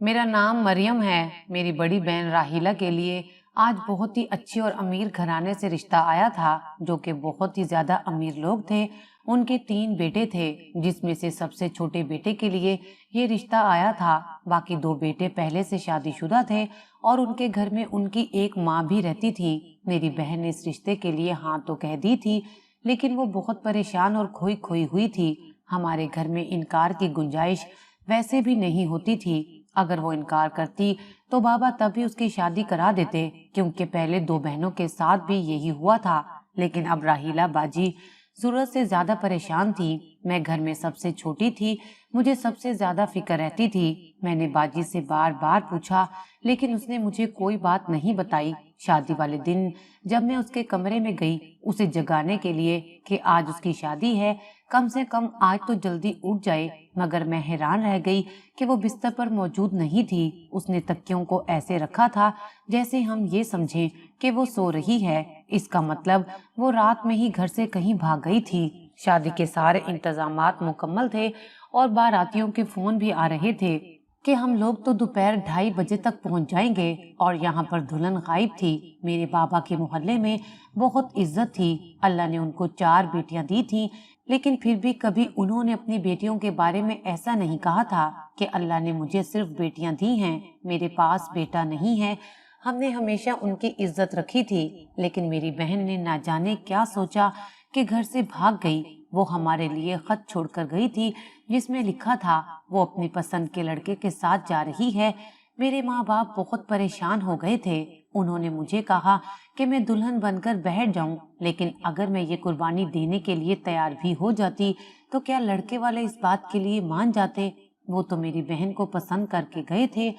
मेरा नाम मरियम है। मेरी बड़ी बहन राहिला के लिए आज बहुत ही अच्छी और अमीर घराने से रिश्ता आया था, जो कि बहुत ही ज्यादा अमीर लोग थे। उनके 3 बेटे थे, जिसमें से सबसे छोटे बेटे के लिए ये रिश्ता आया था। बाकी 2 बेटे पहले से शादीशुदा थे और उनके घर में उनकी एक माँ भी रहती थी। मेरी बहन ने इस रिश्ते के लिए हाँ तो कह दी थी, लेकिन वो बहुत परेशान और खोई खोई हुई थी। हमारे घर में इनकार की गुंजाइश वैसे भी नहीं होती थी। अगर वो इनकार करती तो बाबा तभी उसकी शादी करा देते, क्योंकि पहले 2 बहनों के साथ भी यही हुआ था। लेकिन अब राहिला बाजी जरूरत से ज्यादा परेशान थी। मैं घर में सबसे छोटी थी, मुझे सबसे ज्यादा फिक्र रहती थी। मैंने बाजी से बार बार पूछा, लेकिन उसने मुझे कोई बात नहीं बताई। शादी वाले दिन जब मैं उसके कमरे में गई उसे जगाने के लिए कि आज उसकी शादी है, कम से कम आज तो जल्दी उठ जाए, मगर मैं हैरान रह गई कि वो बिस्तर पर मौजूद नहीं थी। उसने तकियों को ऐसे रखा था जैसे हम ये समझें कि वो सो रही है। इसका मतलब वो रात में ही घर से कहीं भाग गई थी। शादी के सारे इंतजामात मुकम्मल थे और बारातियों के फोन भी आ रहे थे कि हम लोग तो दोपहर 2:30 बजे तक पहुंच जाएंगे। और यहाँ पर दुल्हन गायब थी। मेरे बाबा के मोहल्ले में बहुत इज्जत थी। अल्लाह ने उनको 4 बेटियां दी थी, लेकिन फिर भी कभी उन्होंने अपनी बेटियों के बारे में ऐसा नहीं कहा था कि अल्लाह ने मुझे सिर्फ बेटियां दी हैं, मेरे पास बेटा नहीं है। हमने हमेशा उनकी इज्जत रखी थी, लेकिन मेरी बहन ने ना जाने क्या सोचा कि घर से भाग गई। वो हमारे लिए खत छोड़कर गई थी, जिसमें लिखा था वो अपनी पसंद के लड़के के साथ जा रही है। मेरे माँ बाप बहुत परेशान हो गए थे। उन्होंने मुझे कहा कि मैं दुल्हन बनकर बैठ जाऊं, लेकिन अगर मैं ये कुर्बानी देने के लिए तैयार भी हो जाती तो क्या लड़के वाले इस बात के लिए मान जाते? वो तो मेरी बहन को पसंद करके गए थे।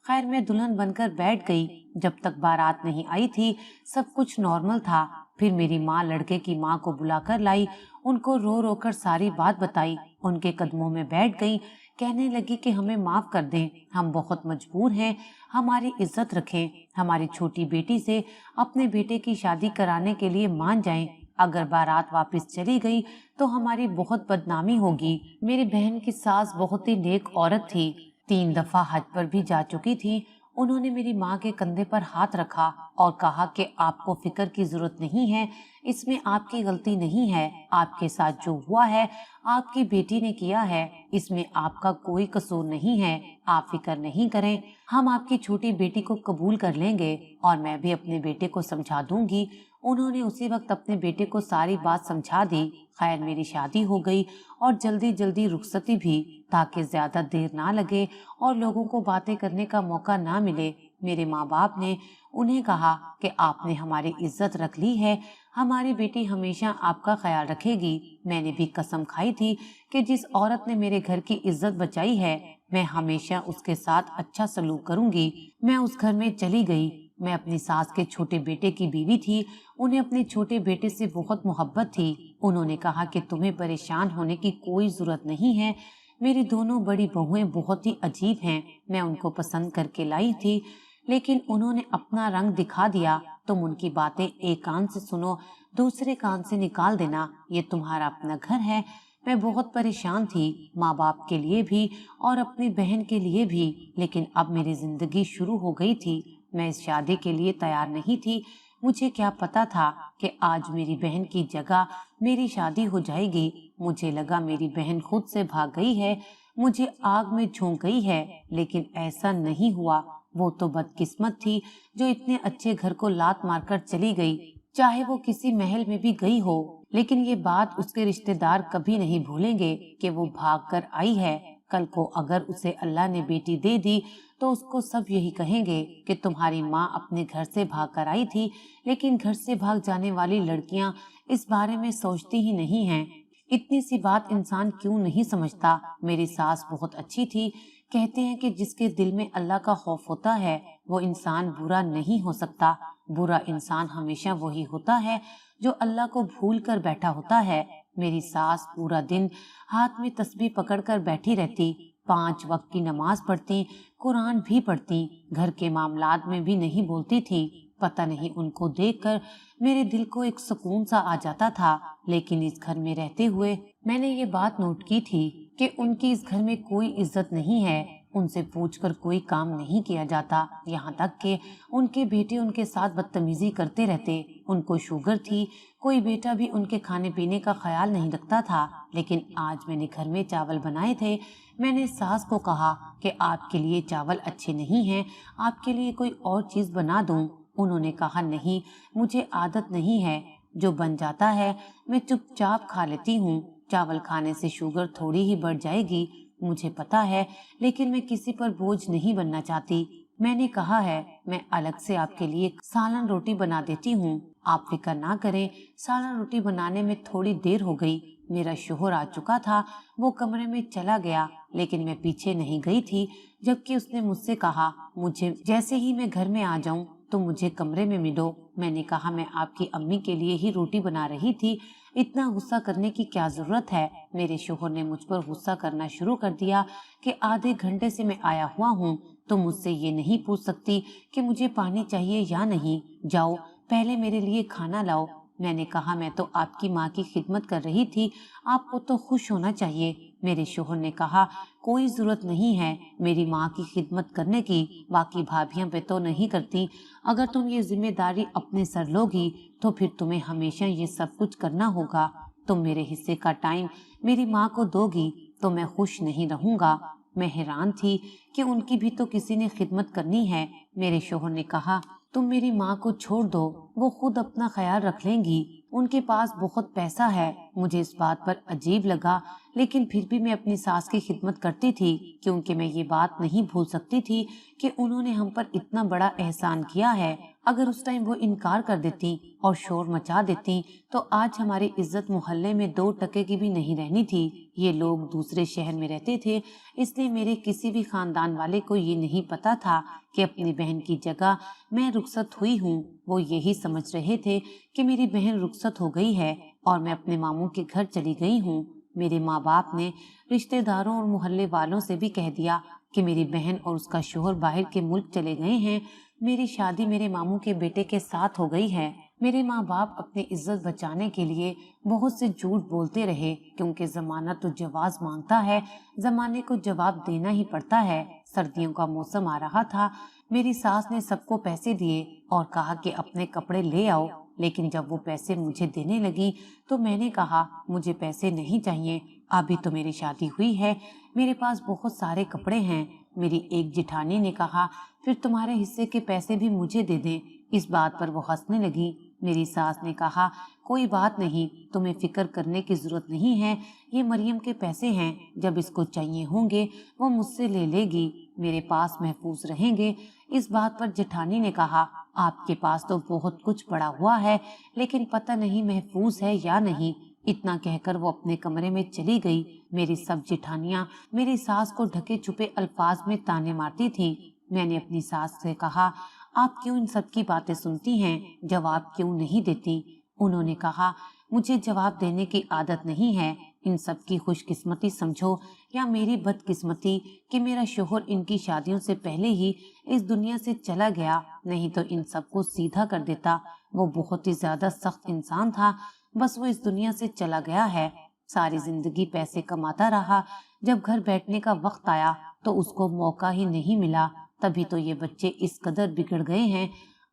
खैर, मैं दुल्हन बनकर बैठ गई। जब तक बारात नहीं आई थी सब कुछ नॉर्मल था। फिर मेरी माँ लड़के की माँ को बुलाकर लाई, उनको रो रो कर सारी बात बताई। उनके कदमों में बैठ गई, कहने लगी कि हमें माफ कर दें, हम बहुत मजबूर हैं, हमारी इज्जत रखें, हमारी छोटी बेटी से अपने बेटे की शादी कराने के लिए मान जाएं। अगर बारात वापस चली गई तो हमारी बहुत बदनामी होगी। मेरी बहन की सास बहुत ही नेक औरत थी, 3 दफा हज पर भी जा चुकी थी। उन्होंने मेरी माँ के कंधे पर हाथ रखा और कहा कि आपको फिक्र की जरूरत नहीं है, इसमें आपकी गलती नहीं है। आपके साथ जो हुआ है आपकी बेटी ने किया है, इसमें आपका कोई कसूर नहीं है। आप फिक्र नहीं करें, हम आपकी छोटी बेटी को कबूल कर लेंगे और मैं भी अपने बेटे को समझा दूंगी। उन्होंने उसी वक्त अपने बेटे को सारी बात समझा दी। खैर, मेरी शादी हो गई और जल्दी जल्दी रुखसती भी, ताकि ज्यादा देर ना लगे और लोगों को बातें करने का मौका ना मिले। मेरे माँ बाप ने उन्हें कहा कि आपने हमारी इज्जत रख ली है, हमारी बेटी हमेशा आपका ख्याल रखेगी। मैंने भी कसम खाई थी कि जिस औरत ने मेरे घर की इज्जत बचाई है मैं हमेशा उसके साथ अच्छा सलूक करूंगी। मैं उस घर में चली गई। मैं अपनी सास के छोटे बेटे की बीवी थी। उन्हें अपने छोटे बेटे से बहुत मोहब्बत थी। उन्होंने कहा कि तुम्हें परेशान होने की कोई जरूरत नहीं है, मेरी दोनों बड़ी बहुएं बहुत ही अजीब हैं, मैं उनको पसंद करके लाई थी, लेकिन उन्होंने अपना रंग दिखा दिया। तुम उनकी बातें एक कान से सुनो, दूसरे कान से निकाल देना, ये तुम्हारा अपना घर है। मैं बहुत परेशान थी, माँ बाप के लिए भी और अपनी बहन के लिए भी, लेकिन अब मेरी जिंदगी शुरू हो गई थी। मैं इस शादी के लिए तैयार नहीं थी। मुझे क्या पता था कि आज मेरी बहन की जगह मेरी शादी हो जाएगी। मुझे लगा मेरी बहन खुद से भाग गई है, मुझे आग में झोंक गई है, लेकिन ऐसा नहीं हुआ। वो तो बदकिस्मत थी जो इतने अच्छे घर को लात मारकर चली गई। चाहे वो किसी महल में भी गई हो, लेकिन ये बात उसके रिश्तेदार कभी नहीं भूलेंगे कि वो भाग कर आई है। कल को अगर उसे अल्लाह ने बेटी दे दी तो उसको सब यही कहेंगे कि तुम्हारी माँ अपने घर से भाग कर आई थी। लेकिन घर से भाग जाने वाली लड़कियां इस बारे में सोचती ही नहीं हैं। इतनी सी बात इंसान क्यों नहीं समझता। मेरी सास बहुत अच्छी थी। कहते हैं कि जिसके दिल में अल्लाह का खौफ होता है वो इंसान बुरा नहीं हो सकता। बुरा इंसान हमेशा वही होता है जो अल्लाह को भूल कर बैठा होता है। मेरी सास पूरा दिन हाथ में तस्बीह पकड़कर बैठी रहती, 5 वक्त की नमाज पढ़ती, कुरान भी पढ़ती, घर के मामलात में भी नहीं बोलती थी। पता नहीं उनको देखकर मेरे दिल को एक सुकून सा आ जाता था। लेकिन इस घर में रहते हुए मैंने ये बात नोट की थी कि उनकी इस घर में कोई इज्जत नहीं है। ان سے پوچھ کر کوئی کام نہیں کیا جاتا، یہاں تک کہ ان کے بیٹے ان کے ساتھ بدتمیزی کرتے رہتے۔ ان کو شوگر تھی، کوئی بیٹا بھی ان کے کھانے پینے کا خیال نہیں رکھتا تھا۔ لیکن آج میں نے گھر میں چاول بنائے تھے، میں نے ساس کو کہا کہ آپ کے لیے چاول اچھے نہیں ہیں، آپ کے لیے کوئی اور چیز بنا دوں؟ انہوں نے کہا نہیں، مجھے عادت نہیں ہے، جو بن جاتا ہے میں چپ چاپ کھا لیتی ہوں، چاول کھانے سے شوگر تھوڑی ہی بڑھ جائے گی، مجھے پتا ہے، لیکن میں کسی پر بوجھ نہیں بننا چاہتی۔ میں نے کہا ہے میں الگ سے آپ کے لیے سالن روٹی بنا دیتی ہوں، آپ فکر نہ کریں۔ سالن روٹی بنانے میں تھوڑی دیر ہو گئی، میرا شوہر آ چکا تھا، وہ کمرے میں چلا گیا، لیکن میں پیچھے نہیں گئی تھی، جبکہ اس نے مجھ سے کہا مجھے جیسے ہی میں گھر میں آ جاؤں تو مجھے کمرے میں ملو۔ میں نے کہا میں آپ کی امی کے لیے ہی روٹی بنا رہی تھی، اتنا غصہ کرنے کی کیا ضرورت ہے؟ میرے شوہر نے مجھ پر غصہ کرنا شروع کر دیا کہ آدھے گھنٹے سے میں آیا ہوا ہوں، تو مجھ سے یہ نہیں پوچھ سکتی کہ مجھے پانی چاہیے یا نہیں، جاؤ پہلے میرے لیے کھانا لاؤ۔ میں نے کہا میں تو آپ کی ماں کی خدمت کر رہی تھی، آپ کو تو خوش ہونا چاہیے۔ میرے شوہر نے کہا کوئی ضرورت نہیں ہے میری ماں کی خدمت کرنے کی، باقی بھابیاں پہ تو نہیں کرتی، اگر تم یہ ذمہ داری اپنے سر لوگی تو پھر تمہیں ہمیشہ یہ سب کچھ کرنا ہوگا، تم میرے حصے کا ٹائم میری ماں کو دو گی تو میں خوش نہیں رہوں گا۔ میں حیران تھی کہ ان کی بھی تو کسی نے خدمت کرنی ہے۔ میرے شوہر نے کہا تم میری ماں کو چھوڑ دو، وہ خود اپنا خیال رکھ لیں گی، ان کے پاس بہت پیسہ ہے۔ مجھے اس بات پر عجیب لگا، لیکن پھر بھی میں اپنی ساس کی خدمت کرتی تھی، کیونکہ میں یہ بات نہیں بھول سکتی تھی کہ انہوں نے ہم پر اتنا بڑا احسان کیا ہے۔ اگر اس ٹائم وہ انکار کر دیتی اور شور مچا دیتی تو آج ہماری عزت محلے میں 2 ٹکے کی بھی نہیں رہنی تھی۔ یہ لوگ دوسرے شہر میں رہتے تھے، اس لیے میرے کسی بھی خاندان والے کو یہ نہیں پتا تھا کہ اپنی بہن کی جگہ میں رخصت ہوئی ہوں۔ وہ یہی سمجھ رہے تھے کہ میری بہن رخصت ہو گئی ہے اور میں اپنے ماموں کے گھر چلی گئی ہوں۔ میرے ماں باپ نے رشتہ داروں اور محلے والوں سے بھی کہہ دیا کہ میری بہن اور اس کا شوہر باہر کے ملک چلے گئے ہیں، میری شادی میرے ماموں کے بیٹے کے ساتھ ہو گئی ہے۔ میرے ماں باپ اپنی عزت بچانے کے لیے بہت سے جھوٹ بولتے رہے، کیونکہ زمانہ تو جواز مانگتا ہے، زمانے کو جواب دینا ہی پڑتا ہے۔ سردیوں کا موسم آ رہا تھا، میری ساس نے سب کو پیسے دیے اور کہا کہ اپنے کپڑے لے آؤ، لیکن جب وہ پیسے مجھے دینے لگی تو میں نے کہا مجھے پیسے نہیں چاہیے، ابھی تو میری شادی ہوئی ہے، میرے پاس بہت سارے کپڑے ہیں۔ میری ایک جٹھانی نے کہا پھر تمہارے حصے کے پیسے بھی مجھے دے دیں۔ اس بات پر وہ ہنسنے لگی۔ میری ساس نے کہا کوئی بات نہیں، تمہیں فکر کرنے کی ضرورت نہیں ہے، یہ مریم کے پیسے ہیں، جب اس کو چاہیے ہوں گے وہ مجھ سے لے لے گی، میرے پاس محفوظ رہیں گے۔ اس بات پر جٹھانی نے کہا آپ کے پاس تو بہت کچھ پڑا ہوا ہے، لیکن پتہ نہیں محفوظ ہے یا نہیں۔ اتنا کہہ کر وہ اپنے کمرے میں چلی گئی۔ میری سب جٹھانیاں میری ساس کو ڈھکے چھپے الفاظ میں تانے مارتی تھی۔ میں نے اپنی ساس سے کہا آپ کیوں ان سب کی باتیں سنتی ہیں، جواب کیوں نہیں دیتی؟ انہوں نے کہا مجھے جواب دینے کی عادت نہیں ہے، ان سب کی خوش قسمتی سمجھو یا میری بد قسمتی کہ میرا شوہر ان کی شادیوں سے پہلے ہی اس دنیا سے چلا گیا، نہیں تو ان سب کو سیدھا کر دیتا۔ وہ بہت ہی زیادہ سخت انسان تھا، بس وہ اس دنیا سے چلا گیا ہے۔ ساری زندگی پیسے کماتا رہا، جب گھر بیٹھنے کا وقت آیا تو اس کو موقع ہی نہیں ملا، تبھی تو یہ بچے اس قدر بگڑ گئے ہیں،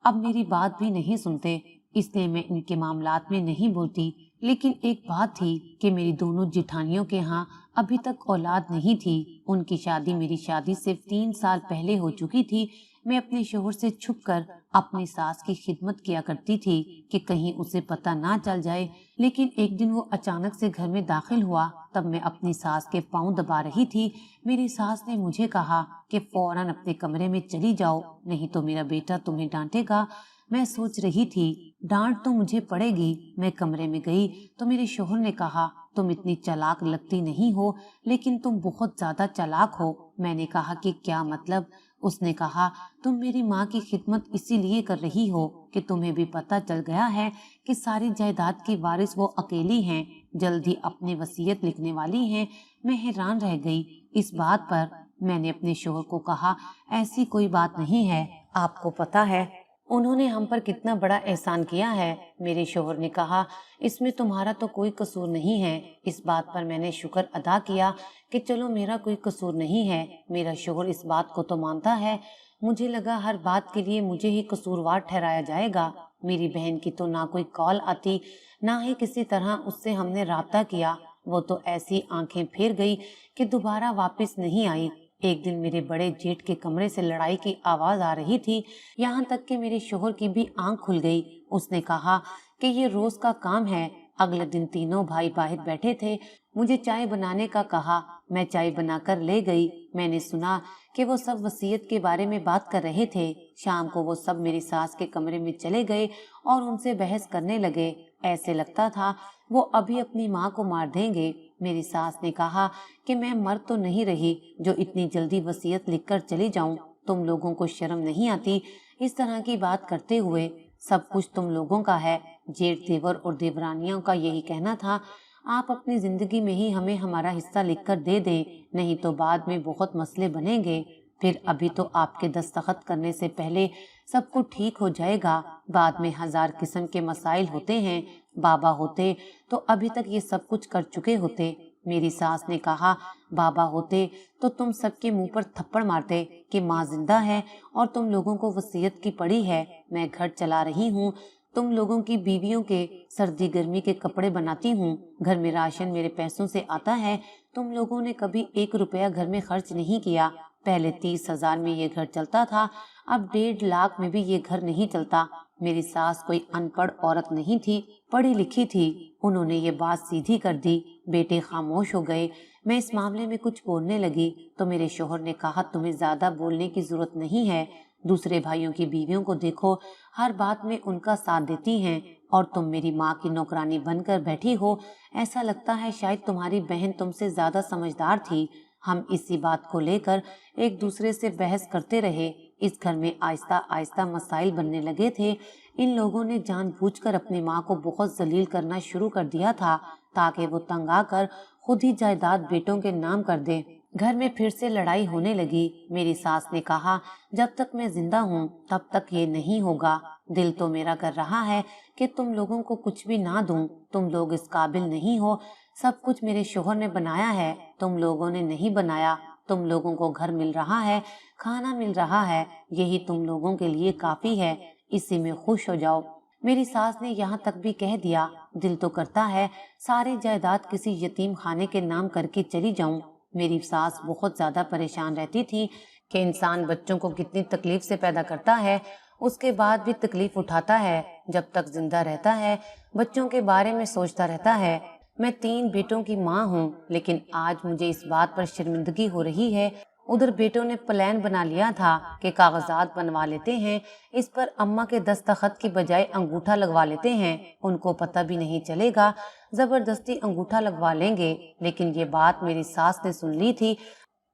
اب میری بات بھی نہیں سنتے، اس لیے میں ان کے معاملات میں نہیں بولتی۔ لیکن ایک بات تھی کہ میری دونوں جٹھانیوں کے ہاں ابھی تک اولاد نہیں تھی، ان کی شادی میری شادی سے 3 سال پہلے ہو چکی تھی۔ میں اپنے شوہر سے چھپ کر اپنی ساس کی خدمت کیا کرتی تھی کہ کہیں اسے پتہ نہ چل جائے، لیکن ایک دن وہ اچانک سے گھر میں داخل ہوا، تب میں اپنی ساس کے پاؤں دبا رہی تھی۔ میری ساس نے مجھے کہا کہ فوراً اپنے کمرے میں چلی جاؤ، نہیں تو میرا بیٹا تمہیں ڈانٹے گا۔ میں سوچ رہی تھی ڈانٹ تو مجھے پڑے گی۔ میں کمرے میں گئی تو میرے شوہر نے کہا تم اتنی چالاک لگتی نہیں ہو، لیکن تم بہت زیادہ چالاک ہو۔ میں نے کہا کہ کیا مطلب؟ اس نے کہا تم میری ماں کی خدمت اسی لیے کر رہی ہو کہ تمہیں بھی پتہ چل گیا ہے کہ ساری جائیداد کی وارث وہ اکیلی ہیں، جلد ہی اپنی وصیت لکھنے والی ہیں۔ میں حیران رہ گئی اس بات پر۔ میں نے اپنے شوہر کو کہا ایسی کوئی بات نہیں ہے، آپ کو پتہ ہے उन्होंने हम पर कितना बड़ा एहसान किया है। मेरे शोहर ने कहा, इसमें तुम्हारा तो कोई कसूर नहीं है। इस बात पर मैंने शुक्र अदा किया कि चलो मेरा कोई कसूर नहीं है। मेरा शोहर इस बात को तो मानता है। मुझे लगा हर बात के लिए मुझे ही कसूरवार ठहराया जाएगा। मेरी बहन की तो ना कोई कॉल आती, ना ही किसी तरह उससे हमने राब्ता किया। वो तो ऐसी आंखें फेर गई कि दोबारा वापस नहीं आई। एक दिन मेरे बड़े जेठ के कमरे से लड़ाई की आवाज आ रही थी। यहाँ तक कि मेरे शोहर की भी आंख खुल गई। उसने कहा कि ये रोज का काम है। अगले दिन तीनों भाई बाहर बैठे थे। मुझे चाय बनाने का कहा। मैं चाय बनाकर ले गई। मैंने सुना कि वो सब वसीयत के बारे में बात कर रहे थे। शाम को वो सब मेरी सास के कमरे में चले गए और उनसे बहस करने लगे। ऐसे लगता था वो अभी अपनी माँ को मार देंगे। मेरी सास ने कहा कि मैं मर तो नहीं रही जो इतनी जल्दी वसीयत लिखकर चली जाऊं। तुम लोगों को शर्म नहीं आती इस तरह की बात करते हुए? सब कुछ तुम लोगों का है। जेठ देवर और देवरानियों का यही कहना था, आप अपनी जिंदगी में ही हमें हमारा हिस्सा लिखकर दे दें, नहीं तो बाद में बहुत मसले बनेंगे। फिर अभी तो आपके दस्तखत करने से पहले सब कुछ ठीक हो जाएगा, बाद में हजार किस्म के मसाइल होते हैं। बाबा होते तो अभी तक ये सब कुछ कर चुके होते। मेरी सास ने कहा, बाबा होते तो तुम सबके मुंह पर थप्पड़ मारते कि माँ जिंदा है और तुम लोगों को वसीयत की पड़ी है। मैं घर चला रही हूँ, तुम लोगों की बीवियों के सर्दी गर्मी के कपड़े बनाती हूँ। घर में राशन मेरे पैसों से आता है। तुम लोगों ने कभी 1 रुपया घर में खर्च नहीं किया। पहले 30,000 में ये घर चलता था, अब 1.5 लाख में भी ये घर नहीं चलता। मेरी सास कोई अनपढ़ औरत नहीं थी, पढ़ी लिखी थी। उन्होंने ये बात सीधी कर दी। बेटे खामोश हो गए। मैं इस मामले में कुछ बोलने लगी तो मेरे शोहर ने कहा, तुम्हें ज्यादा बोलने की जरूरत नहीं है। दूसरे भाइयों की बीवियों को देखो, हर बात में उनका साथ देती हैं और तुम मेरी माँ की नौकरानी बनकर बैठी हो। ऐसा लगता है शायद तुम्हारी बहन तुमसे ज्यादा समझदार थी। हम इसी बात को लेकर एक दूसरे से बहस करते रहे। इस घर में आहिस्ता आहिस्ता मसाइल बनने लगे थे। इन लोगों ने जानबूझकर अपनी माँ को बहुत जलील करना शुरू कर दिया था ताकि वो तंग आकर खुद ही जायदाद बेटों के नाम कर दे। घर में फिर से लड़ाई होने लगी। मेरी सास ने कहा, जब तक मैं जिंदा हूँ तब तक ये नहीं होगा। दिल तो मेरा कर रहा है कि तुम लोगों को कुछ भी ना दूं। तुम लोग इस काबिल नहीं हो। सब कुछ मेरे शोहर ने बनाया है, तुम लोगों ने नहीं बनाया। तुम लोगों को घर मिल रहा है, खाना मिल रहा है, यही तुम लोगों के लिए काफी है। इसी में खुश हो जाओ। मेरी सास ने यहाँ तक भी कह दिया, दिल तो करता है सारी जायदाद किसी यतीम खाने के नाम करके चली जाऊं। मेरी सास बहुत ज्यादा परेशान रहती थी कि इंसान बच्चों को कितनी तकलीफ से पैदा करता है, उसके बाद भी तकलीफ उठाता है। जब तक जिंदा रहता है बच्चों के बारे में सोचता रहता है। मैं 3 बेटों की माँ हूँ, लेकिन आज मुझे इस बात पर शर्मिंदगी हो रही है। उधर बेटों ने प्लान बना लिया था कि कागजात बनवा लेते हैं, इस पर अम्मा के दस्तखत की बजाय अंगूठा लगवा लेते हैं। उनको पता भी नहीं चलेगा, जबरदस्ती अंगूठा लगवा लेंगे। लेकिन ये बात मेरी सास ने सुन ली थी।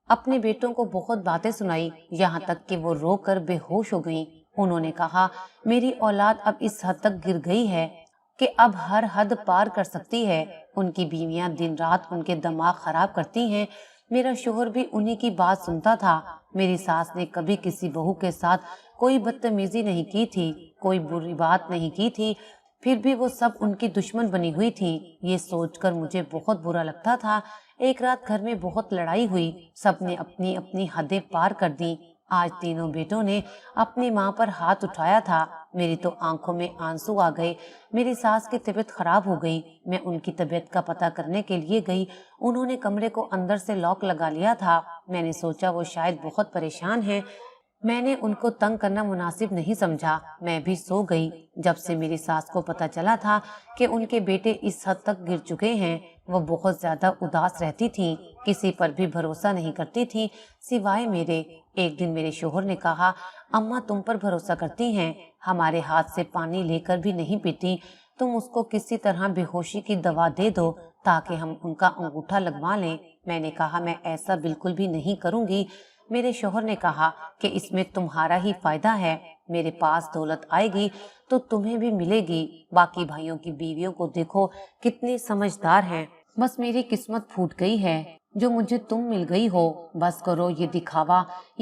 अपने बेटों को बहुत बातें सुनाई, यहाँ तक कि वो रो कर बेहोश हो गईं। उन्होंने कहा, मेरी औलाद अब इस हद तक गिर गई है कि अब हर हद पार कर सकती है। उनकी बीवियां दिन रात उनके दिमाग खराब करती हैं। मेरा शोहर भी उन्हीं की बात सुनता था। मेरी सास ने कभी किसी बहू के साथ कोई बदतमीजी नहीं की थी, कोई बुरी बात नहीं की थी, फिर भी वो सब उनकी दुश्मन बनी हुई थी। ये सोचकर मुझे बहुत बुरा लगता था। एक रात घर में बहुत लड़ाई हुई, सबने अपनी अपनी हदें पार कर दी। आज तीनों बेटों ने अपनी माँ पर हाथ उठाया था। मेरी तो आंखों में आंसू आ गए। मेरी सास की तबीयत खराब हो गई। मैं उनकी तबीयत का पता करने के लिए गई। उन्होंने कमरे को अंदर से लॉक लगा लिया था। मैंने सोचा वो शायद बहुत परेशान हैं। मैंने उनको तंग करना मुनासिब नहीं समझा। मैं भी सो गई। जब से मेरी सास को पता चला था कि उनके बेटे इस हद तक गिर चुके हैं, वो बहुत ज्यादा उदास रहती थी, किसी पर भी भरोसा नहीं करती थी सिवाय मेरे। एक दिन मेरे शोहर ने कहा, अम्मा तुम पर भरोसा करती हैं, हमारे हाथ से पानी लेकर भी नहीं पीती। तुम उसको किसी तरह बेहोशी की दवा दे दो ताकि हम उनका अंगूठा लगवा लें। मैंने कहा, मैं ऐसा बिल्कुल भी नहीं करूंगी। मेरे शोहर ने कहा कि इसमें तुम्हारा ही फायदा है। मेरे पास दौलत आएगी तो तुम्हें भी मिलेगी। बाकी भाइयों की बीवियों को देखो कितनी समझदार हैं। बस मेरी किस्मत फूट गई है। जो मुझे तुम मिल गई हो। बस करो ये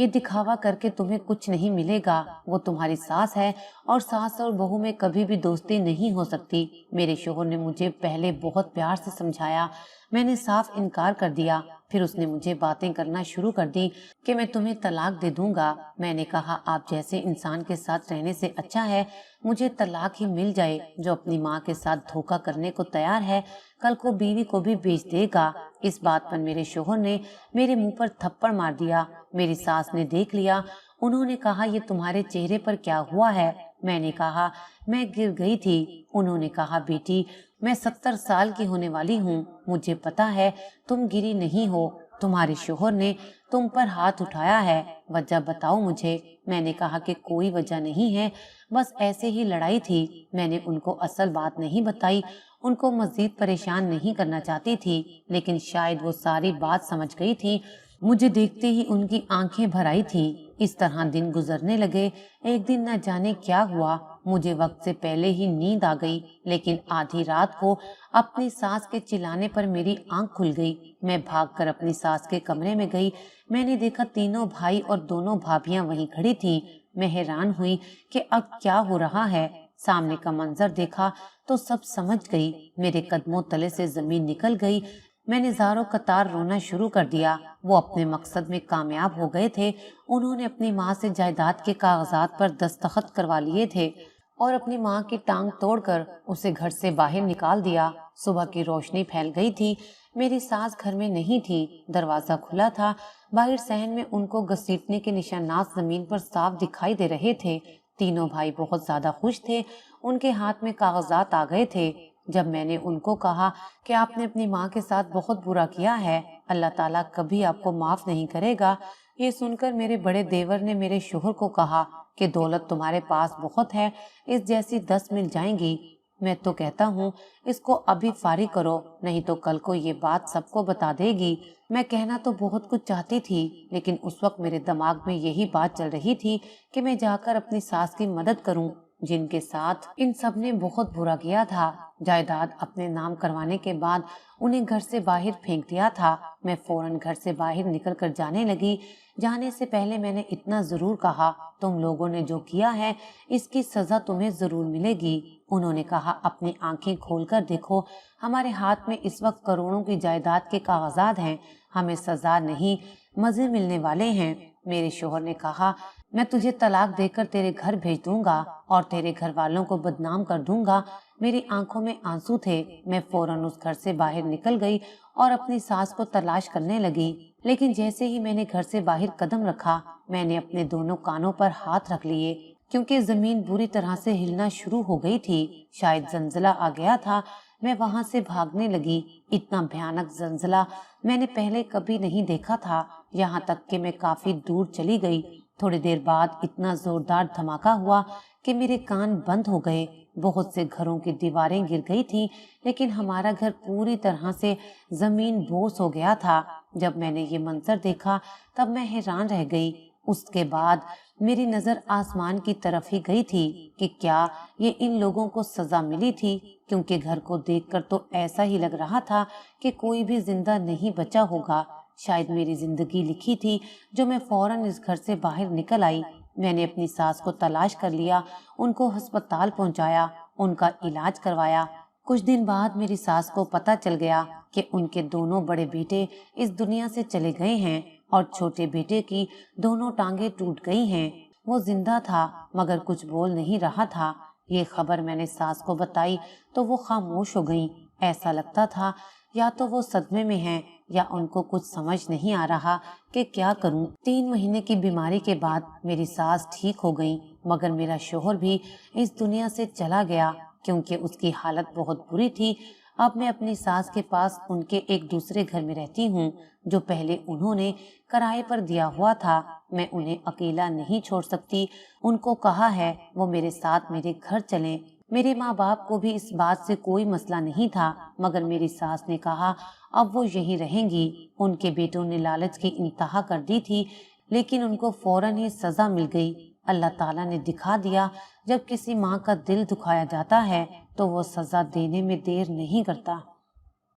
दिखावा करके तुम्हें कुछ नहीं मिलेगा। वो तुम्हारी सास है और सास और बहू में कभी भी दोस्ती नहीं हो सकती। मेरे शोहर ने मुझे पहले बहुत प्यार से समझाया, मैंने साफ इनकार कर दिया। फिर उसने मुझे बातें करना शुरू कर दी कि मैं तुम्हें तलाक दे दूंगा। मैंने कहा, आप जैसे इंसान के साथ रहने से अच्छा है मुझे तलाक ही मिल जाए। जो अपनी माँ के साथ धोखा करने को तैयार है कल को बीवी को भी बेच देगा। इस बात पर मेरे शोहर ने मेरे मुंह पर थप्पड़ मार दिया। मेरी सास ने देख लिया। उन्होंने कहा, ये तुम्हारे चेहरे पर क्या हुआ है? मैंने कहा, मैं गिर गई थी। उन्होंने कहा, बेटी मैं 70 साल की होने वाली हूँ, मुझे पता है तुम गिरी नहीं हो। तुम्हारे शोहर ने तुम पर हाथ उठाया है, वजह बताओ मुझे। मैंने कहा कि कोई वजह नहीं है, बस ऐसे ही लड़ाई थी। मैंने उनको असल बात नहीं बताई, उनको मजीद परेशान नहीं करना चाहती थी, लेकिन शायद वो सारी बात समझ गई थी। मुझे देखते ही उनकी आंखें भर आई थी। इस तरह दिन गुजरने लगे। एक दिन न जाने क्या हुआ, मुझे वक्त से पहले ही नींद आ गई, लेकिन आधी रात को अपनी सास के चिल्लाने पर मेरी आंख खुल गई। मैं भागकर अपनी सास के कमरे में गई। मैंने देखा तीनों भाई और दोनों भाभियां वहीं खड़ी थीं। मैं हैरान हुई कि अब क्या हो रहा है। सामने का मंजर देखा तो सब समझ गई। मेरे कदमों तले से जमीन निकल गई। मैंने ज़ारों कतार रोना शुरू कर दिया। वो अपने मकसद में कामयाब हो गए थे। उन्होंने अपनी माँ से जायदाद के कागजात पर दस्तखत करवा लिए थे और अपनी माँ की टांग तोड़कर उसे घर से बाहर निकाल दिया। सुबह की रोशनी फैल गई थी। मेरी सास घर में नहीं थी। दरवाजा खुला था। बाहर सहन में उनको घसीटने के निशानात जमीन पर साफ दिखाई दे रहे थे। तीनों भाई बहुत ज्यादा खुश थे। उनके हाथ में कागजात आ गए थे। जब मैंने उनको कहा कि आपने अपनी माँ के साथ बहुत बुरा किया है, अल्लाह ताला कभी आपको माफ नहीं करेगा, ये सुनकर मेरे बड़े देवर ने मेरे शोहर को कहा कि दौलत तुम्हारे पास बहुत है, इस जैसी 10 मिल जाएंगी। मैं तो कहता हूँ इसको अभी फारिग करो, नहीं तो कल को ये बात सबको बता देगी। मैं कहना तो बहुत कुछ चाहती थी, लेकिन उस वक्त मेरे दिमाग में यही बात चल रही थी कि मैं जाकर अपनी सास की मदद करूं, जिनके साथ इन सब ने बहुत बुरा किया था। जायदाद अपने नाम करवाने के बाद उन्हें घर से बाहर फेंक दिया था। मैं फौरन घर से बाहर निकल कर जाने लगी। जाने से पहले मैंने इतना जरूर कहा, तुम लोगों ने जो किया है इसकी सजा तुम्हें जरूर मिलेगी। उन्होंने कहा, अपनी आंखें खोलकर देखो, हमारे हाथ में इस वक्त करोड़ों की जायदाद के कागजात हैं, हमें सजा नहीं मजे मिलने वाले हैं। मेरे शोहर ने कहा, मैं तुझे तलाक देकर तेरे घर भेज दूंगा और तेरे घर वालों को बदनाम कर दूंगा। मेरी आंखों में आंसू थे। मैं फौरन उस घर से बाहर निकल गई और अपनी सास को तलाश करने लगी। लेकिन जैसे ही मैंने घर से बाहर कदम रखा, मैंने अपने दोनों कानों पर हाथ रख लिए, क्योंकि जमीन बुरी तरह से हिलना शुरू हो गई थी। शायद जंजला आ गया था। मैं वहां से भागने लगी। इतना भयानक जंजला मैंने पहले कभी नहीं देखा था। यहाँ तक कि मैं काफी दूर चली गई। थोड़ी देर बाद इतना जोरदार धमाका हुआ कि मेरे कान बंद हो गए। बहुत से घरों की दीवारें गिर गई थी, लेकिन हमारा घर पूरी तरह से जमीन बोस हो गया था। जब मैंने ये मंजर देखा तब मैं हैरान रह गई। उसके बाद मेरी नजर आसमान की तरफ ही गई थी कि क्या ये इन लोगों को सजा मिली थी, क्योंकि घर को देखकर तो ऐसा ही लग रहा था कि कोई भी जिंदा नहीं बचा होगा। शायद मेरी जिंदगी लिखी थी। जो मैं फौरन इस घर से बाहर निकल आई। मैंने अपनी सास को तलाश कर लिया, उनको अस्पताल पहुंचाया, उनका इलाज करवाया। कुछ दिन बाद मेरी सास को पता चल गया कि उनके दोनों बड़े बेटे इस दुनिया से चले गए हैं और छोटे बेटे की दोनों टांगे टूट गई हैं। वो जिंदा था मगर कुछ बोल नहीं रहा था। ये खबर मैंने सास को बताई तो वो खामोश हो गई। ऐसा लगता था या तो वो सदमे में हैं या उनको कुछ समझ नहीं आ रहा कि क्या करूं। 3 महीने की बीमारी के बाद मेरी सास ठीक हो गई, मगर मेरा शोहर भी इस दुनिया से चला गया क्योंकि उसकी हालत बहुत बुरी थी। अब मैं अपनी सास के पास उनके एक दूसरे घर में रहती हूँ, जो पहले उन्होंने किराए पर दिया हुआ था। मैं उन्हें अकेला नहीं छोड़ सकती। उनको कहा है वो मेरे साथ मेरे घर चलें। मेरे माँ बाप को भी इस बात से कोई मसला नहीं था, मगर मेरी सास ने कहा अब वो यहीं रहेंगी। उनके बेटों ने लालच की इंतहा कर दी थी, लेकिन उनको फौरन ही सजा मिल गई। अल्लाह ताला ने दिखा दिया, जब किसी माँ का दिल दुखाया जाता है तो वो सजा देने में देर नहीं करता।